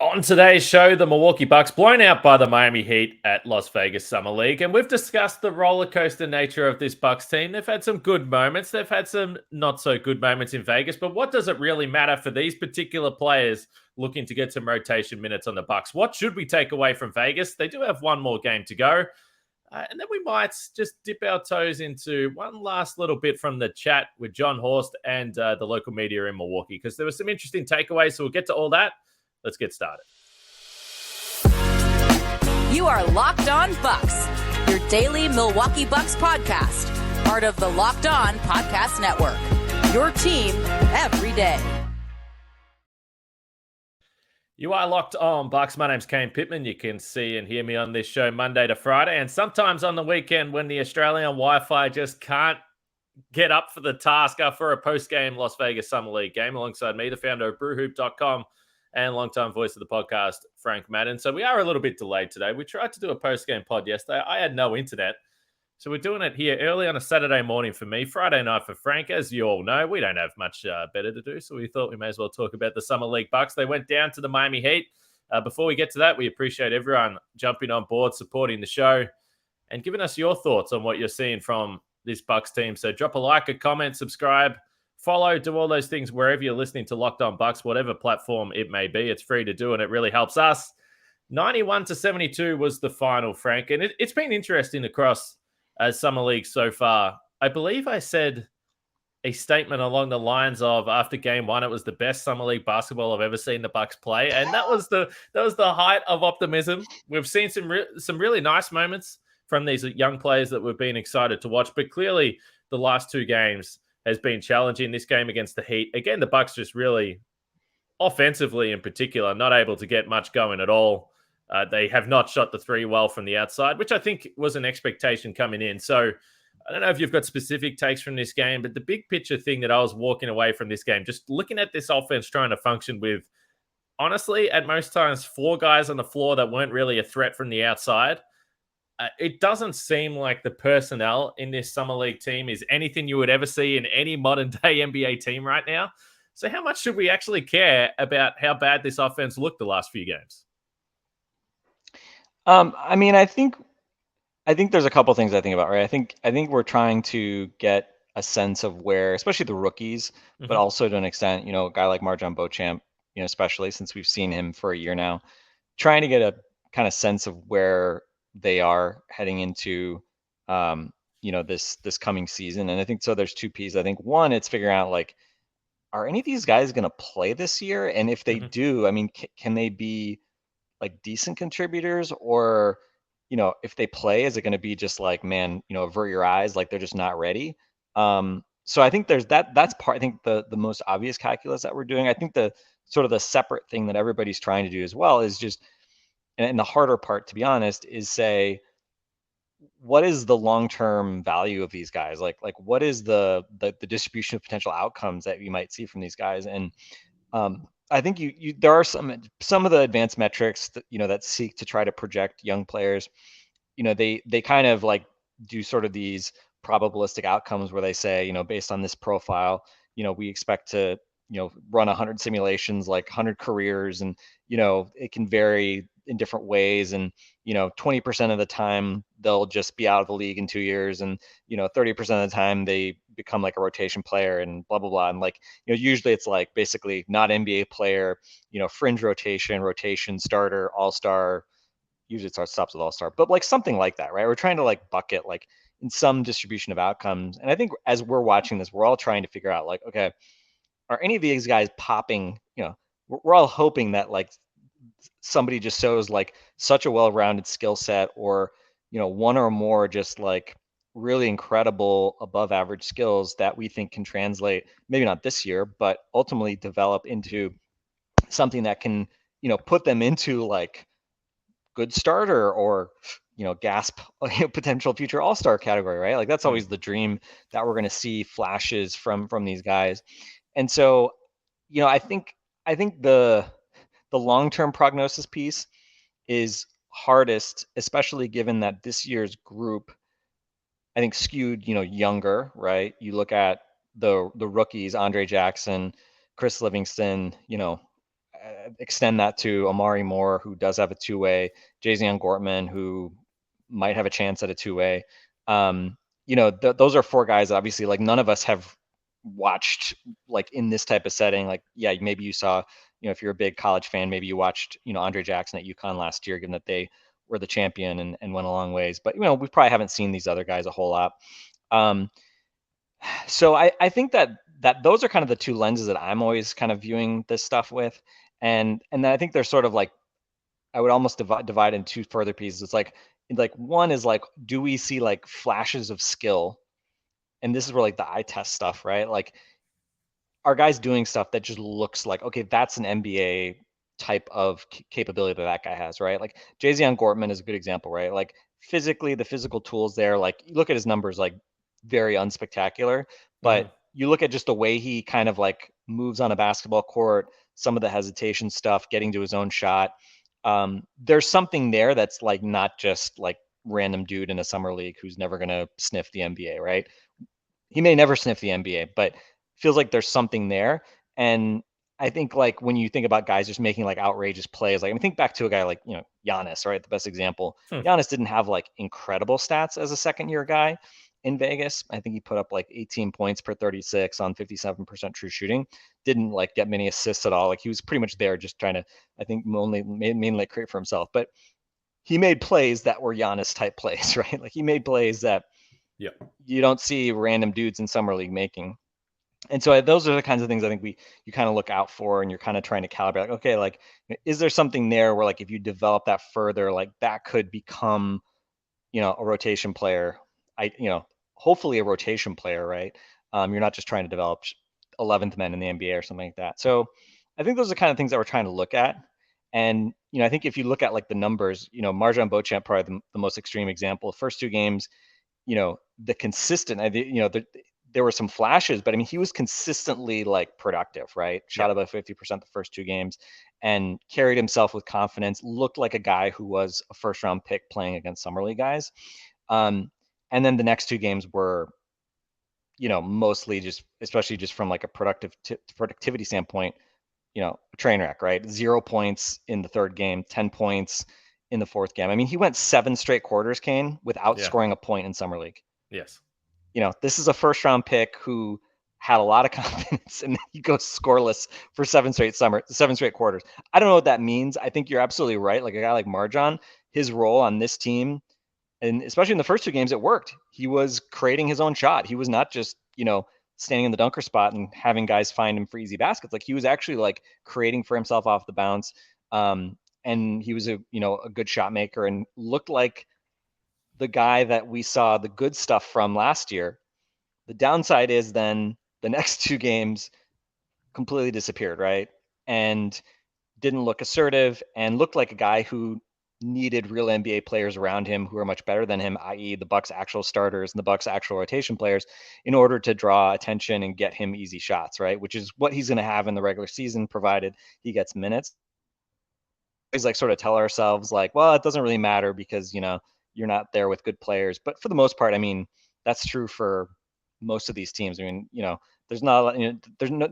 On today's show, the Milwaukee Bucks blown out by the Miami Heat at Las Vegas Summer League, and we've discussed the roller coaster nature of this Bucks team. They've had some good moments, they've had some not so good moments in Vegas, but what does it really matter for these particular players looking to get some rotation minutes on the Bucks? What should we take away from Vegas? They do have one more game to go. And then we might just dip our toes into one last little bit from the chat with John Horst and the local media in Milwaukee, because there were some interesting takeaways. So we'll get to all that. Let's get started. You are Locked On Bucks, your daily Milwaukee Bucks podcast, part of the Locked On Podcast Network, your team every day. You are Locked On Bucks. My name's Kane Pittman. You can see and hear me on this show Monday to Friday, and sometimes on the weekend when the Australian Wi-Fi just can't get up for the task for a post-game Las Vegas Summer League game. Alongside me, the founder of brewhoop.com and longtime voice of the podcast, Frank Madden. So we are a little bit delayed today. We tried to do a post-game pod yesterday. I had no internet. So we're doing it here early on a Saturday morning for me, Friday night for Frank. As you all know, we don't have much better to do. So we thought we may as well talk about the Summer League Bucks. They went down to the Miami Heat. Before we get to that, we appreciate everyone jumping on board, supporting the show, and giving us your thoughts on what you're seeing from this Bucks team. So drop a like, a comment, subscribe, follow, do all those things wherever you're listening to Locked On Bucks, whatever platform it may be. It's free to do, and it really helps us. 91-72 was the final, Frank. And it's been interesting across Summer League so far. I believe I said a statement along the lines of, after game one, it was the best Summer League basketball I've ever seen the Bucks play. And that was the height of optimism. We've seen some really nice moments from these young players that we've been excited to watch. But clearly, the last two games has been challenging. This game against the Heat, again, the Bucks just really, offensively in particular, not able to get much going at all. They have not shot the three well from the outside, which I think was an expectation coming in. So I don't know if you've got specific takes from this game, but the big picture thing that I was walking away from this game, just looking at this offense trying to function with, honestly, at most times, four guys on the floor that weren't really a threat from the outside. It doesn't seem like the personnel in this Summer League team is anything you would ever see in any modern-day NBA team right now. So how much should we actually care about how bad this offense looked the last few games? I think there's a couple things I think about, right? I think we're trying to get a sense of where, especially the rookies, but also to an extent, a guy like MarJon Beauchamp, especially since we've seen him for a year now, trying to get a kind of sense of where they are heading into, this coming season. And I think so. There's two pieces. I think one, it's figuring out like, are any of these guys going to play this year? And if they do, can they be like decent contributors, or, if they play, is it going to be just like, man, avert your eyes, like they're just not ready? So I think there's that's part. I think the most obvious calculus that we're doing. I think the sort of the separate thing that everybody's trying to do as well is just, and the harder part, to be honest, is say, what is the long-term value of these guys? Like what is the distribution of potential outcomes that you might see from these guys? And I think there are some of the advanced metrics that, that seek to try to project young players. They kind of like do sort of these probabilistic outcomes where they say, based on this profile, we expect to, run 100 simulations, like 100 careers, and, it can vary in different ways. And, 20% of the time they'll just be out of the league in 2 years. And, 30% of the time they become like a rotation player and blah, blah, blah. And like, usually it's like basically not NBA player, fringe rotation, starter, all-star. Usually it stops with all-star, but like something like that, right? We're trying to like bucket like in some distribution of outcomes. And I think as we're watching this, we're all trying to figure out like, okay, are any of these guys popping? We're all hoping that like somebody just shows like such a well-rounded skill set, or, one or more just like really incredible above average skills that we think can translate, maybe not this year, but ultimately develop into something that can, put them into like good starter or, gasp potential future all-star category, right? Like that's always the dream, that we're going to see flashes from these guys. And so, I think the long-term prognosis piece is hardest, especially given that this year's group, I think, skewed, younger, right? You look at the rookies, Andre Jackson, Chris Livingston, extend that to Amari Moore, who does have a two-way, Jazion Gortman, who might have a chance at a two-way. Those are four guys that obviously like none of us have watched like in this type of setting. Like, yeah, maybe you saw, if you're a big college fan, maybe you watched, Andre Jackson at UConn last year, given that they were the champion and went a long ways. But, we probably haven't seen these other guys a whole lot. So I think that those are kind of the two lenses that I'm always kind of viewing this stuff with. And then I think they're sort of like, I would almost divide in two further pieces. It's like one is like, do we see like flashes of skill? And this is where like the eye test stuff, right? Like, are guys doing stuff that just looks like, okay, that's an NBA type of capability that guy has, right? Like Jazion Gortman is a good example, right? Like physically, the physical tools there, like you look at his numbers, like very unspectacular, but you look at just the way he kind of like moves on a basketball court, some of the hesitation stuff, getting to his own shot. There's something there that's like not just like random dude in a summer league who's never going to sniff the NBA, right? He may never sniff the NBA, but feels like there's something there. And I think like when you think about guys just making like outrageous plays, like I mean, think back to a guy like, Giannis, right? The best example. Giannis didn't have like incredible stats as a second year guy in Vegas. I think he put up like 18 points per 36 on 57% true shooting. Didn't like get many assists at all. Like he was pretty much there just trying to, I think mainly create for himself. But he made plays that were Giannis type plays, right? Like he made plays that you don't see random dudes in summer league making. And so those are the kinds of things I think you kind of look out for, and you're kind of trying to calibrate, like, okay, like, is there something there where like, if you develop that further, like that could become, a rotation player, hopefully a rotation player, right? You're not just trying to develop 11th men in the NBA or something like that. So I think those are the kind of things that we're trying to look at. And, I think if you look at like the numbers, MarJon Beauchamp, probably the most extreme example. First two games, the consistent, there were some flashes, but I mean, he was consistently like productive, right? Shot about 50% the first two games and carried himself with confidence, looked like a guy who was a first round pick playing against summer league guys. And then the next two games were, mostly just, especially just from like a productivity standpoint, a train wreck, right? 0 points in the third game, 10 points in the fourth game. I mean, he went 7 straight quarters, Kane, without scoring a point in summer league. Yes. This is a first round pick who had a lot of confidence, and he goes scoreless for 7 straight quarters. I don't know what that means. I think you're absolutely right. Like a guy like MarJon, his role on this team, and especially in the first two games, it worked. He was creating his own shot. He was not just, standing in the dunker spot and having guys find him for easy baskets. Like he was actually like creating for himself off the bounce. And he was a good shot maker and looked like the guy that we saw the good stuff from last year. The downside is then the next two games completely disappeared, right? And didn't look assertive and looked like a guy who needed real NBA players around him who are much better than him, i.e. the Bucks actual starters and the Bucks actual rotation players, in order to draw attention and get him easy shots, right? Which is what he's going to have in the regular season, provided he gets minutes. He's like sort of tell ourselves like, well, it doesn't really matter because, you're not there with good players. But for the most part, I mean, that's true for most of these teams. I mean, there's not,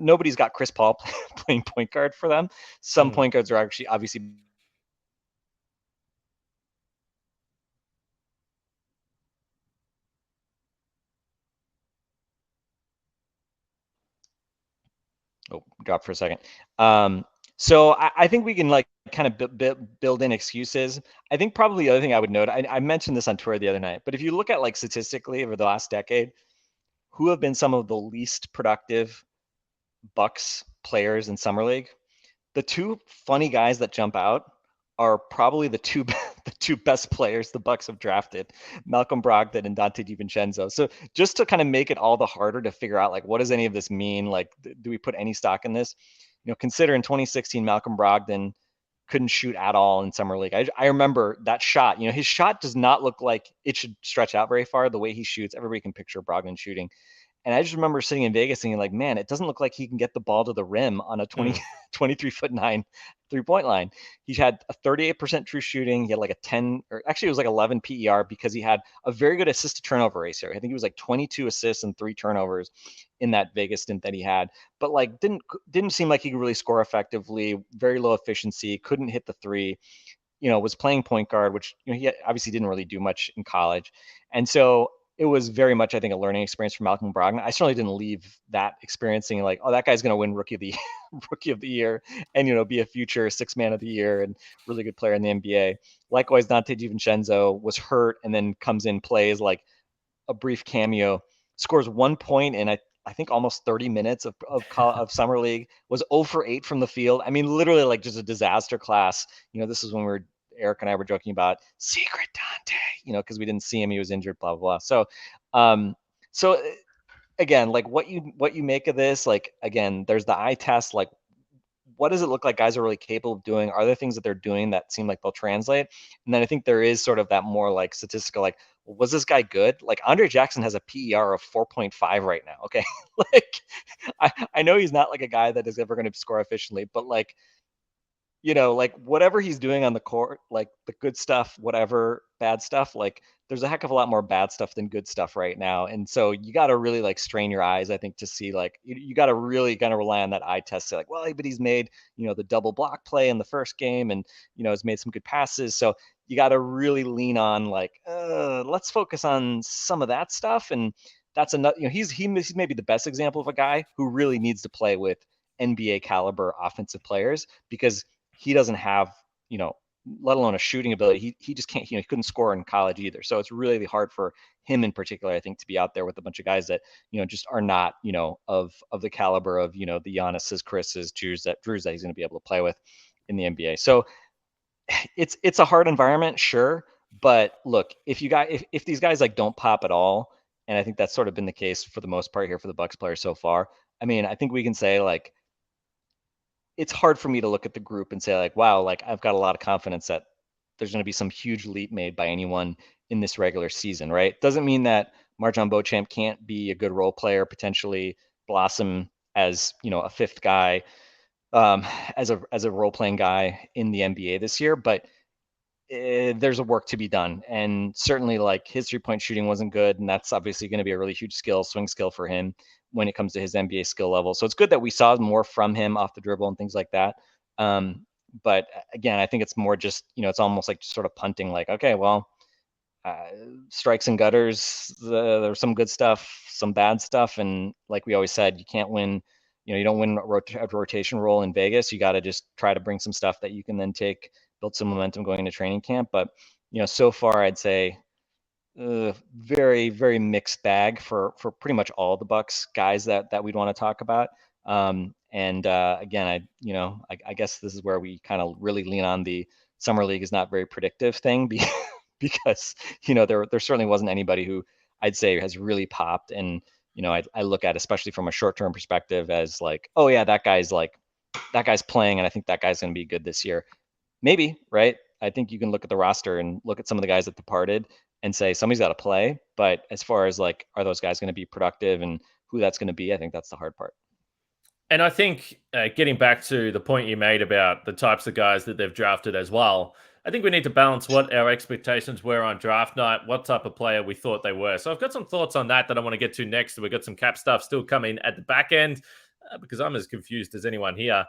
nobody's got Chris Paul playing point guard for them. Some point guards are actually obviously. Oh, dropped for a second. So I think we can like kind of build in excuses. I think probably the other thing I would note, I mentioned this on Twitter the other night, but if you look at like statistically over the last decade, who have been some of the least productive Bucks players in summer league, the two funny guys that jump out are probably the two best players the Bucks have drafted, Malcolm Brogdon and Dante DiVincenzo. So just to kind of make it all the harder to figure out like, what does any of this mean? Like, do we put any stock in this? Consider in 2016, Malcolm Brogdon couldn't shoot at all in summer league. I remember that shot. His shot does not look like it should stretch out very far. The way he shoots, everybody can picture Brogdon shooting. And I just remember sitting in Vegas thinking like, man, it doesn't look like he can get the ball to the rim on a 23'9" 3-point line. He had a 38% true shooting. He had like a 10, or actually it was like 11 PER because he had a very good assist to turnover ratio. I think he was like 22 assists and 3 turnovers in that Vegas stint that he had, but like didn't seem like he could really score effectively. Very low efficiency, couldn't hit the three. Was playing point guard, which he obviously didn't really do much in college, and so it was very much, I think, a learning experience for Malcolm Brogdon. I certainly didn't leave that experience thinking like, oh, that guy's going to win rookie of the year, and be a future 6th man of the year and really good player in the NBA. Likewise, Dante DiVincenzo was hurt and then comes in, plays like a brief cameo, scores 1 point in I think almost 30 minutes of summer league, was 0 for 8 from the field. I mean, literally like just a disaster class. This is when Eric and I were joking about secret Dante, because we didn't see him. He was injured, blah, blah, blah. So again, like what you make of this, like, again, there's the eye test, like, what does it look like guys are really capable of doing? Are there things that they're doing that seem like they'll translate? And then I think there is sort of that more like statistical, like, was this guy good? Like Andre Jackson has a PER of 4.5 right now. Okay. Like I know he's not like a guy that is ever going to score efficiently, but like, like whatever he's doing on the court, like the good stuff, whatever bad stuff, like there's a heck of a lot more bad stuff than good stuff right now. And so you got to really like strain your eyes, I think, to see like, you got to really kind of rely on that eye test. Say like, well, but he's made, the double block play in the first game and, has made some good passes. So you got to really lean on like, let's focus on some of that stuff. And that's another, he's maybe the best example of a guy who really needs to play with NBA caliber offensive players, because he doesn't have, let alone a shooting ability. He just can't, he couldn't score in college either. So it's really hard for him in particular, I think, to be out there with a bunch of guys that, just are not, of the caliber of, the Giannis's, Chris's, Drews that he's going to be able to play with in the NBA. So it's a hard environment, sure. But look, if these guys like don't pop at all, and I think that's sort of been the case for the most part here for the Bucks players so far. I mean, I think we can say like, it's hard for me to look at the group and say like, wow, like I've got a lot of confidence that there's going to be some huge leap made by anyone in this regular season, right? Doesn't mean that MarJon Beauchamp can't be a good role player, potentially blossom as, a 5th guy, as a role playing guy in the NBA this year, but there's a work to be done. And certainly like his 3-point shooting wasn't good. And that's obviously going to be a really huge swing skill for him when it comes to his NBA skill level. So it's good that we saw more from him off the dribble and things like that. But again, I think it's more just, it's almost like sort of punting, like, okay, well, strikes and gutters, there's some good stuff, some bad stuff. And like we always said, you can't win, you don't win a rotation role in Vegas. You got to just try to bring some stuff that you can then build some momentum going into training camp. But, so far I'd say very, very mixed bag for pretty much all the Bucks guys that we'd want to talk about. Again, I guess this is where we kind of really lean on the summer league is not very predictive thing because, there certainly wasn't anybody who I'd say has really popped. And, I look at, especially from a short-term perspective, as like, oh yeah, that guy's playing. And I think that guy's going to be good this year. Maybe, right? I think you can look at the roster and look at some of the guys that departed and say somebody's got to play. But as far as like, are those guys going to be productive and who that's going to be, I think that's the hard part. And I think getting back to the point you made about the types of guys that they've drafted as well, I think we need to balance what our expectations were on draft night, what type of player we thought they were. So I've got some thoughts on that I want to get to next. We've got some cap stuff still coming at the back end because I'm as confused as anyone here.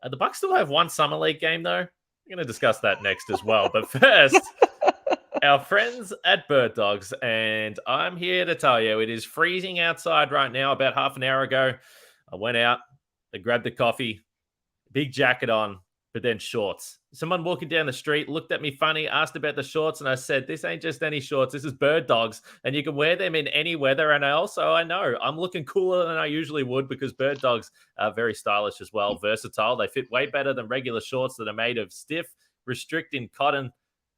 The Bucks still have one summer league game though. We're going to discuss that next as well. But first, our friends at Bird Dogs, and I'm here to tell you it is freezing outside right now. About half an hour ago, I went out, I grabbed the coffee, big jacket on, but then shorts. Someone walking down the street looked at me funny, asked about the shorts, and I said, this ain't just any shorts. This is Bird Dogs, and you can wear them in any weather. And I know I'm looking cooler than I usually would because Bird Dogs are very stylish as well, versatile. They fit way better than regular shorts that are made of stiff, restricting cotton.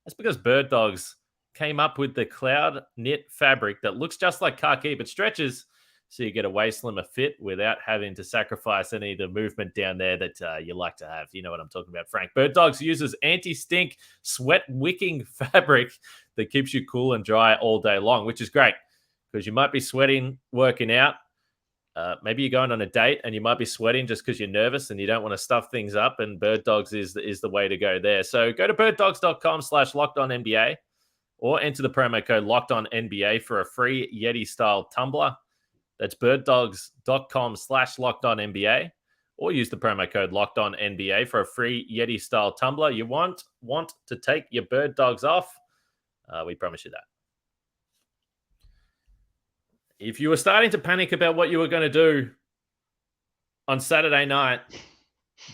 That's because Bird Dogs came up with the cloud knit fabric that looks just like khaki but stretches, so you get a way slimmer fit without having to sacrifice any of the movement down there that you like to have. You know what I'm talking about, Frank. Bird Dogs uses anti-stink, sweat-wicking fabric that keeps you cool and dry all day long, which is great because you might be sweating working out, Maybe you're going on a date and you might be sweating just because you're nervous and you don't want to stuff things up, and Bird Dogs is the way to go there. So go to birddogs.com/lockedonnba or enter the promo code LockedOnNBA for a free Yeti-style tumbler. That's birddogs.com/lockedonnba or use the promo code LockedOnNBA for a free Yeti-style tumbler. You want to take your Bird Dogs off. We promise you that. If you were starting to panic about what you were going to do on Saturday night,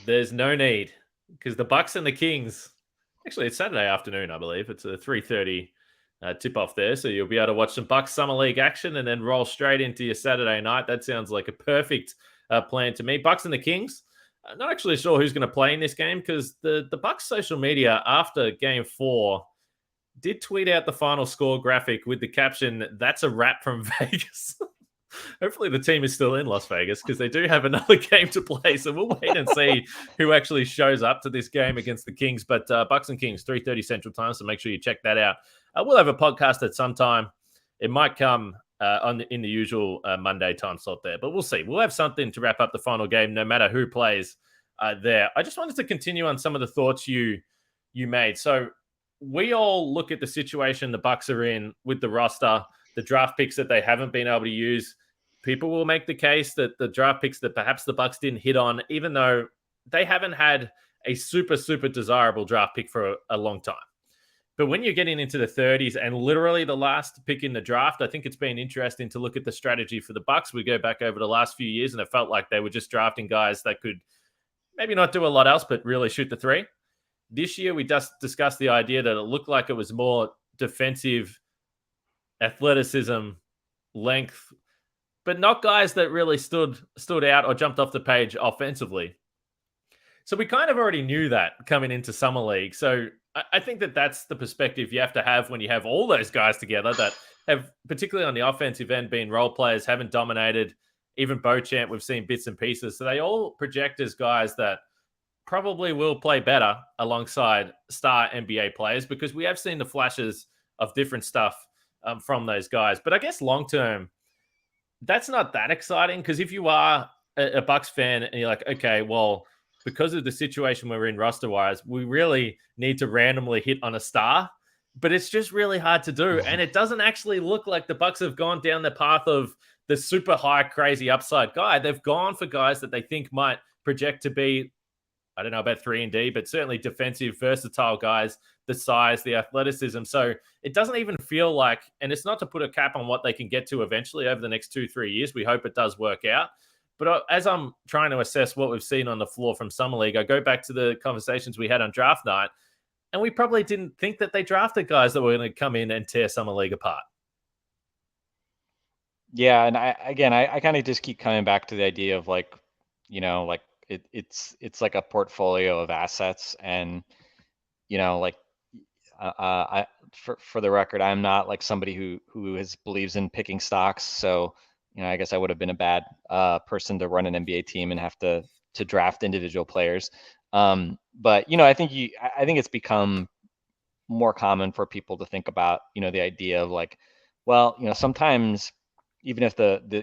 there's no need, because the Bucks and the Kings, actually it's Saturday afternoon, I believe. It's a 3:30 tip-off there, so you'll be able to watch some Bucks Summer League action and then roll straight into your Saturday night. That sounds like a perfect plan to me. Bucks and the Kings, I'm not actually sure who's going to play in this game, because the Bucks social media after Game 4 did tweet out the final score graphic with the caption, "That's a wrap from Vegas." Hopefully the team is still in Las Vegas, because they do have another game to play. So we'll wait and see who actually shows up to this game against the Kings. But Bucks and Kings, 3:30 Central Time. So make sure you check that out. We'll have a podcast at some time. It might come in the usual Monday time slot there, but we'll see. We'll have something to wrap up the final game, no matter who plays there. I just wanted to continue on some of the thoughts you made. So we all look at the situation the Bucks are in with the roster, the draft picks that they haven't been able to use. People will make the case that the draft picks that perhaps the Bucks didn't hit on, even though they haven't had a super, super desirable draft pick for a long time. But when you're getting into the 30s and literally the last pick in the draft, I think it's been interesting to look at the strategy for the Bucks. We go back over the last few years and it felt like they were just drafting guys that could maybe not do a lot else, but really shoot the three. This year, we just discussed the idea that it looked like it was more defensive, athleticism, length, but not guys that really stood out or jumped off the page offensively. So we kind of already knew that coming into Summer League. So I think that that's the perspective you have to have when you have all those guys together that have, particularly on the offensive end, been role players, haven't dominated. Even Beauchamp, we've seen bits and pieces. So they all project as guys that probably will play better alongside star NBA players, because we have seen the flashes of different stuff from those guys. But I guess long-term, that's not that exciting, because if you are a Bucks fan and you're like, okay, well, because of the situation we're in roster-wise, we really need to randomly hit on a star, but it's just really hard to do. And it doesn't actually look like the Bucks have gone down the path of the super high, crazy upside guy. They've gone for guys that they think might project to be, I don't know about 3-and-D, but certainly defensive, versatile guys, the size, the athleticism. So it doesn't even feel like, and it's not to put a cap on what they can get to eventually over the next 2-3 years. We hope it does work out. But as I'm trying to assess what we've seen on the floor from Summer League, I go back to the conversations we had on draft night, and we probably didn't think that they drafted guys that were going to come in and tear Summer League apart. Yeah, and I kind of just keep coming back to the idea of like, like it's like a portfolio of assets, and like for the record, I'm not like somebody who believes in picking stocks, so I guess I would have been a bad person to run an NBA team and have to draft individual players. But I think it's become more common for people to think about the idea of like, well, sometimes even if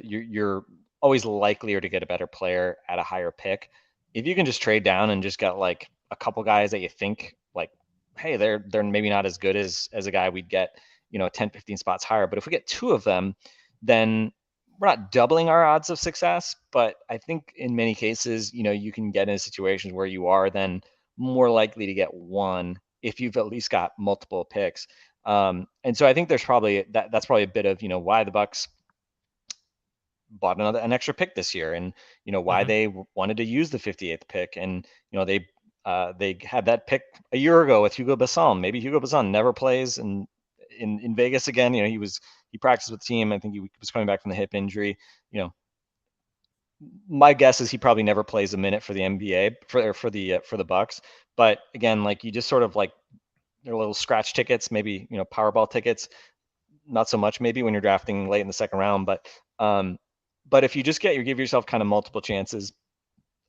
you're always likelier to get a better player at a higher pick, if you can just trade down and just get like a couple guys that you think like, hey, they're maybe not as good as a guy we'd get 10-15 spots higher, but if we get two of them, then we're not doubling our odds of success, but I think in many cases, you can get in situations where you are then more likely to get one if you've at least got multiple picks. And so I think there's probably that's probably a bit of why the Bucks bought an extra pick this year, and why they wanted to use the 58th pick, and they had that pick a year ago with Hugo Besson. Maybe Hugo Besson never plays in Vegas again. He practiced with the team. I think he was coming back from the hip injury. My guess is he probably never plays a minute for the NBA for the Bucks. But again, like you just sort of like they're little scratch tickets, maybe Powerball tickets. Not so much maybe when you're drafting late in the second round, but if you just give yourself kind of multiple chances,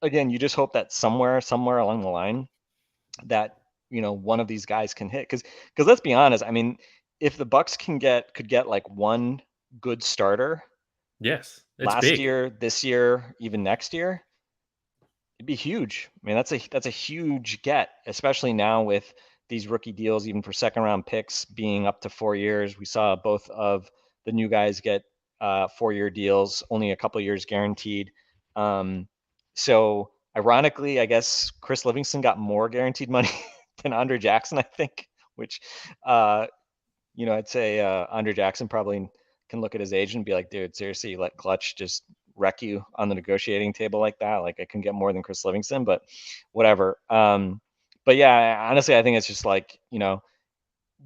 again, you just hope that somewhere along the line that one of these guys can hit. Because let's be honest, I mean, if the Bucks could get like one good starter, Yes, it's last big. year, this year, even next year, it'd be huge. I mean, that's a huge get, especially now with these rookie deals, even for second round picks being up to 4 years. We saw both of the new guys get 4-year deals, only a couple of years guaranteed. So ironically, I guess Chris Livingston got more guaranteed money than Andre Jackson, I think, which I'd say Andre Jackson probably can look at his agent and be like, dude, seriously, you let Clutch just wreck you on the negotiating table like that. Like I can get more than Chris Livingston, but whatever. But yeah, honestly, I think it's just like,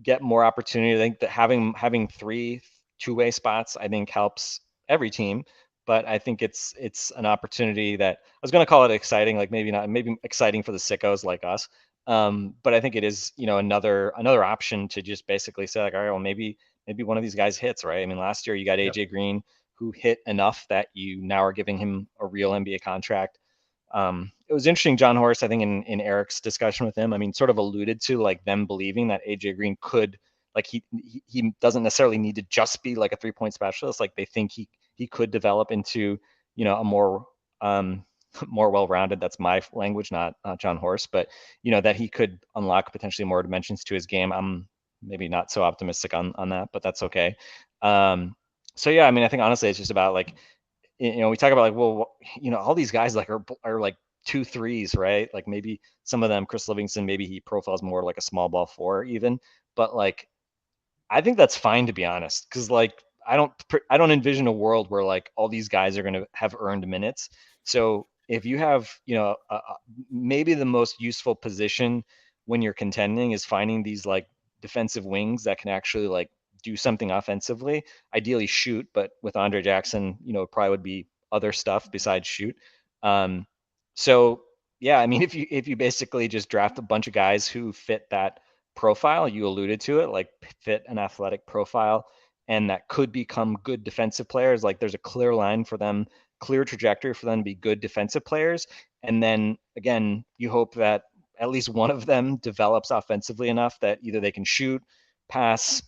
get more opportunity. I think that having 3 two-way spots, I think helps every team. But I think it's an opportunity that I was going to call it exciting, like maybe not, maybe exciting for the sickos like us. But I think it is, another option to just basically say like, all right, well, maybe one of these guys hits, right? I mean, last year you got AJ Green, who hit enough that you now are giving him a real NBA contract. It was interesting. John Horst, I think in Eric's discussion with him, I mean, sort of alluded to like them believing that AJ Green could, like he doesn't necessarily need to just be like a 3-point specialist. Like they think he could develop into, a more more well-rounded. That's my language, not John Horst, but that he could unlock potentially more dimensions to his game. I'm maybe not so optimistic on that, but that's okay. So yeah, I mean, I think honestly, it's just about like, we talk about like, well, all these guys like are like 2 threes, right? Like maybe some of them, Chris Livingston, maybe he profiles more like a small ball 4 even, but like, I think that's fine, to be honest. Cause like, I don't envision a world where like all these guys are going to have earned minutes. So if you have, maybe the most useful position when you're contending is finding these like defensive wings that can actually like do something offensively, ideally shoot, but with Andre Jackson, it probably would be other stuff besides shoot. So yeah, I mean, if you basically just draft a bunch of guys who fit that profile, you alluded to it, like fit an athletic profile and that could become good defensive players, like there's a clear line for them, clear trajectory for them to be good defensive players. And then again, you hope that at least one of them develops offensively enough that either they can shoot, pass,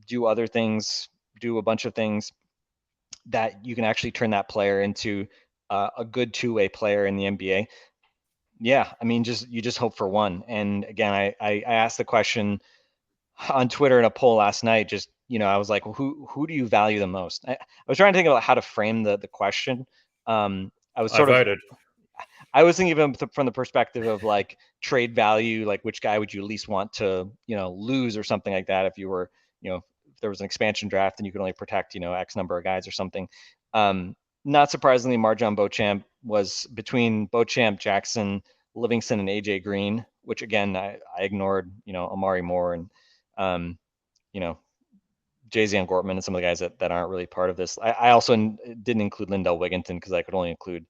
do other things, do a bunch of things that you can actually turn that player into a good two-way player in the NBA. Yeah, I mean, you just hope for one. And again, I asked the question on Twitter in a poll last night. Just I was like, well, who do you value the most? I was trying to think about how to frame the question. I voted. I was thinking of it from the perspective of like trade value, like which guy would you least want to lose or something like that if you were if there was an expansion draft and you could only protect X number of guys or something. Not surprisingly, MarJon Beauchamp was between Beauchamp, Jackson, Livingston, and AJ Green, which again I ignored Amari Moore and Jay-Z Gortman and some of the guys that aren't really part of this. I also didn't include Lindell Wigginton because I could only include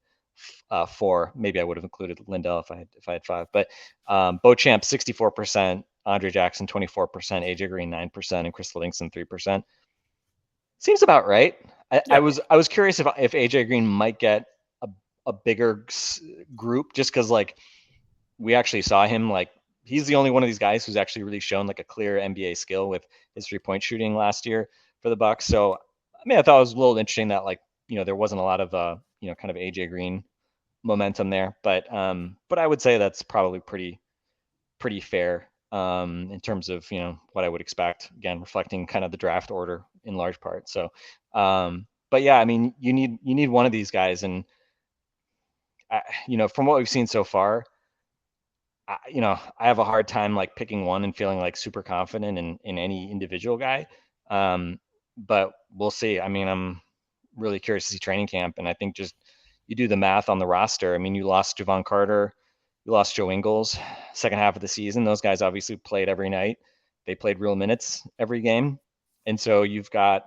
4. Maybe I would have included Lindell if I had 5. But Beauchamp 64%, Andre Jackson 24%, AJ Green 9%, and Chris Livingston 3%. Seems about right. I was curious if AJ Green might get a bigger group just because like we actually saw him, like he's the only one of these guys who's actually really shown like a clear NBA skill with his 3-point shooting last year for the Bucks. So I mean, I thought it was a little interesting that like there wasn't a lot of kind of AJ Green momentum there, but I would say that's probably pretty fair in terms of what I would expect, again reflecting kind of the draft order in large part. So but yeah, I mean, you need one of these guys, and from what we've seen so far, I have a hard time like picking one and feeling like super confident in any individual guy. But we'll see. I mean, I'm really curious to see training camp, and I think just you do the math on the roster. I mean, you lost Javon Carter, you lost Joe Ingles, second half of the season. Those guys obviously played every night. They played real minutes every game. And so you've got,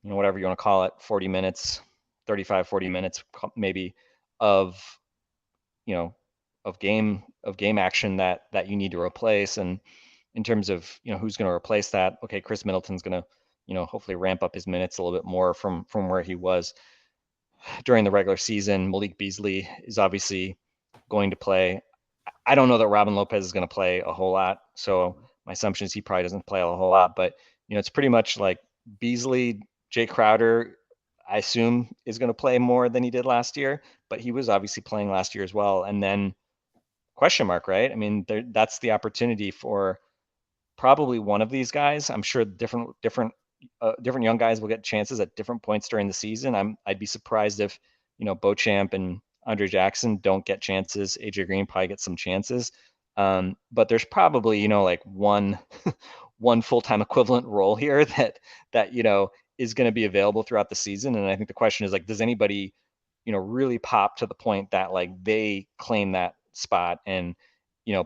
whatever you want to call it, 40 minutes, 35, 40 minutes maybe of, of game action that you need to replace. And in terms of, who's going to replace that, okay, Chris Middleton's going to, hopefully ramp up his minutes a little bit more from where he was during the regular season. Malik Beasley is obviously going to play. I don't know that Robin Lopez is going to play a whole lot. So my assumption is he probably doesn't play a whole lot, but it's pretty much like Beasley, Jay Crowder, I assume is going to play more than he did last year, but he was obviously playing last year as well. And then question mark, right? I mean, that's the opportunity for probably one of these guys. I'm sure different young guys will get chances at different points during the season. I'd be surprised if, Beauchamp and Andre Jackson don't get chances. AJ Green probably gets some chances. But there's probably, like one full-time equivalent role here that is going to be available throughout the season. And I think the question is, like, does anybody, really pop to the point that, like, they claim that spot and,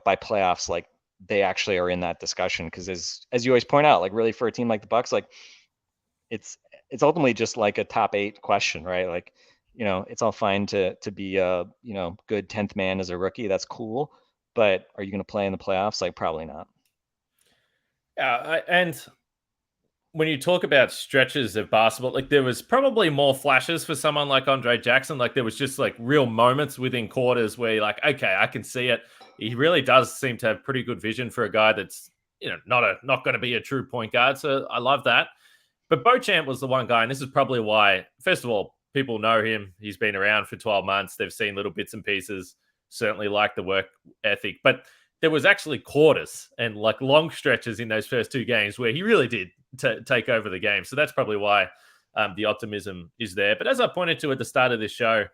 by playoffs, like, they actually are in that discussion? Because as you always point out, like, really, for a team like the Bucks, like, it's ultimately just like a top 8 question, right? Like, it's all fine to be a good 10th man as a rookie. That's cool, but are you going to play in the playoffs? Like, probably not. Yeah, and when you talk about stretches of basketball, like, there was probably more flashes for someone like Andre Jackson. Like, there was just like real moments within quarters where you're like, okay, I can see it. He really does seem to have pretty good vision for a guy that's not going to be a true point guard. So I love that. But Beauchamp was the one guy, and this is probably why, first of all, people know him. He's been around for 12 months. They've seen little bits and pieces, certainly like the work ethic. But there was actually quarters and like long stretches in those first 2 games where he really did take over the game. So that's probably why the optimism is there. But as I pointed to at the start of this show,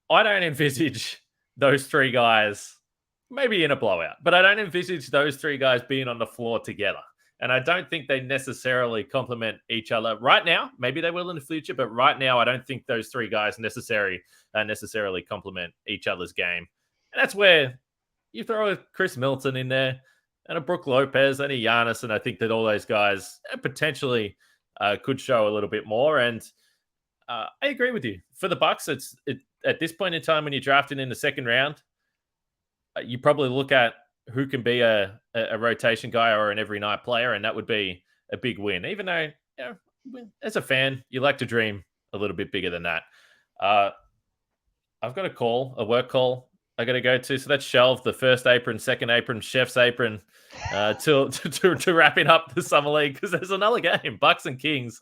I don't envisage those 3 guys maybe in a blowout, but I don't envisage those 3 guys being on the floor together. And I don't think they necessarily complement each other right now. Maybe they will in the future, but right now I don't think those 3 guys necessarily complement each other's game. And that's where you throw a Chris Middleton in there and a Brook Lopez and a Giannis, and I think that all those guys potentially could show a little bit more. And I agree with you. For the Bucks, at this point in time when you're drafting in the second round, you probably look at who can be a rotation guy or an every night player, and that would be a big win. Even though, as a fan, you like to dream a little bit bigger than that. I've got a work call I got to go to. So that's shelved, the first apron, second apron, chef's apron, to wrapping up the summer league, because there's another game, Bucks and Kings.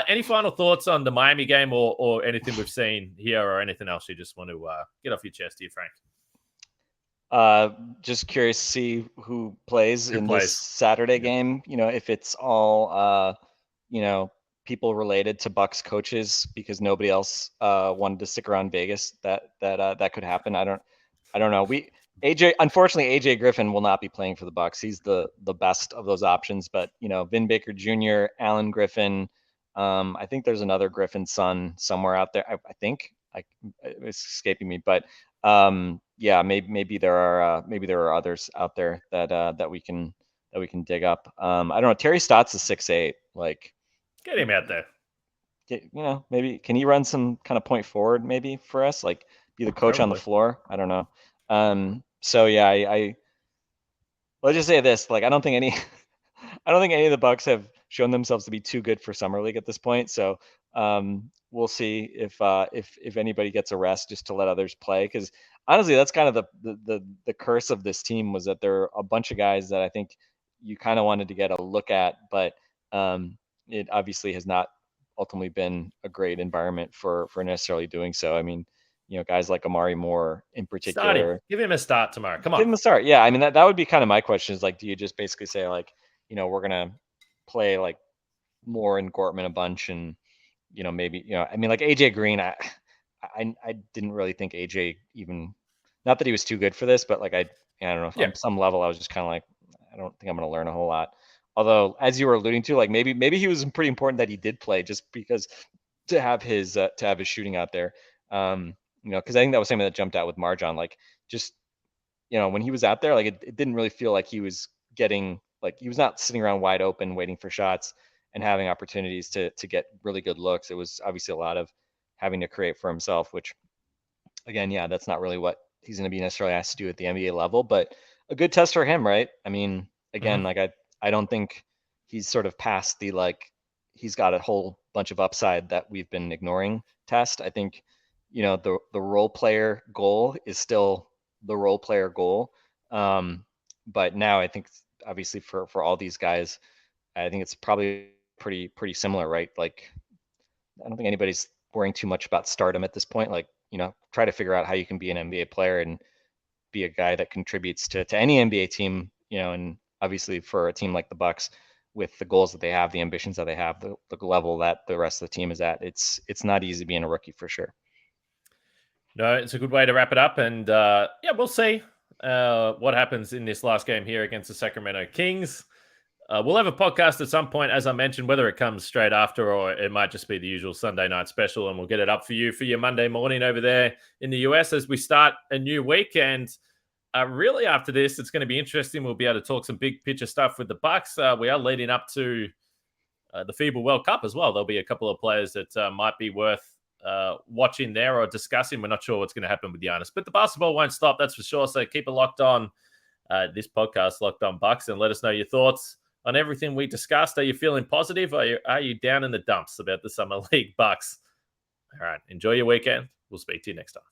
Any final thoughts on the Miami game or anything we've seen here, or anything else you just want to get off your chest here, Frank? Just curious to see who plays this Saturday game. If it's all, people related to Bucks coaches because nobody else wanted to stick around Vegas. That could happen. I don't know. Unfortunately, AJ Griffin will not be playing for the Bucks. He's the best of those options. But Vin Baker Jr., Alan Griffin. I think there's another Griffin son somewhere out there. I think it's escaping me, but yeah, maybe there are others out there that we can dig up. I don't know. Terry Stotts is 6'8". Like, get him out there. Maybe can he run some kind of point forward maybe for us? Like, be the coach on the floor. I don't know. So yeah, I let's just say this. Like, I don't think any of the Bucks have shown themselves to be too good for summer league at this point. So we'll see if anybody gets a rest just to let others play. Because honestly, that's kind of the curse of this team, was that there are a bunch of guys that I think you kind of wanted to get a look at, but it obviously has not ultimately been a great environment for necessarily doing so. I mean, guys like Amari Moore in particular. Give him a start tomorrow. Come on. Give him a start. Yeah. I mean, that would be kind of my question, is like, do you just basically say, like, we're going to play like Moore and Gortman a bunch, and, maybe, I mean, like AJ Green, I didn't really think AJ, even, not that he was too good for this, but like, I don't know, on some level, I was just kind of like, I don't think I'm going to learn a whole lot. Although, as you were alluding to, like, maybe he was pretty important that he did play, just because to have his shooting out there. Because I think that was something that jumped out with MarJon. Like, just, when he was out there, like, it didn't really feel like he was getting, like, he was not sitting around wide open waiting for shots and having opportunities to get really good looks. It was obviously a lot of having to create for himself, which, again, yeah, that's not really what he's going to be necessarily asked to do at the NBA level, but a good test for him, right? I mean, again, like, I don't think he's sort of past the, like, he's got a whole bunch of upside that we've been ignoring test. I think, the role player goal is still the role player goal. But now I think, obviously, for all these guys, I think it's probably pretty similar, right? Like, I don't think anybody's worrying too much about stardom at this point. Like, try to figure out how you can be an NBA player and be a guy that contributes to any NBA team, and obviously for a team like the Bucks, with the goals that they have, the ambitions that they have, the level that the rest of the team is at, it's not easy being a rookie for sure. No, it's a good way to wrap it up. And we'll see what happens in this last game here against the Sacramento Kings. We'll have a podcast at some point, as I mentioned, whether it comes straight after or it might just be the usual Sunday night special, and we'll get it up for you for your Monday morning over there in the US as we start a new week. And really after this, it's going to be interesting. We'll be able to talk some big picture stuff with the Bucks. We are leading up to the FIBA World Cup as well. There'll be a couple of players that might be worth watching there or discussing. We're not sure what's going to happen with Giannis, but the basketball won't stop, that's for sure. So keep it locked on this podcast, Locked On Bucks, and let us know your thoughts on everything we discussed. Are you feeling positive? Or are you down in the dumps about the Summer League Bucks? All right. Enjoy your weekend. We'll speak to you next time.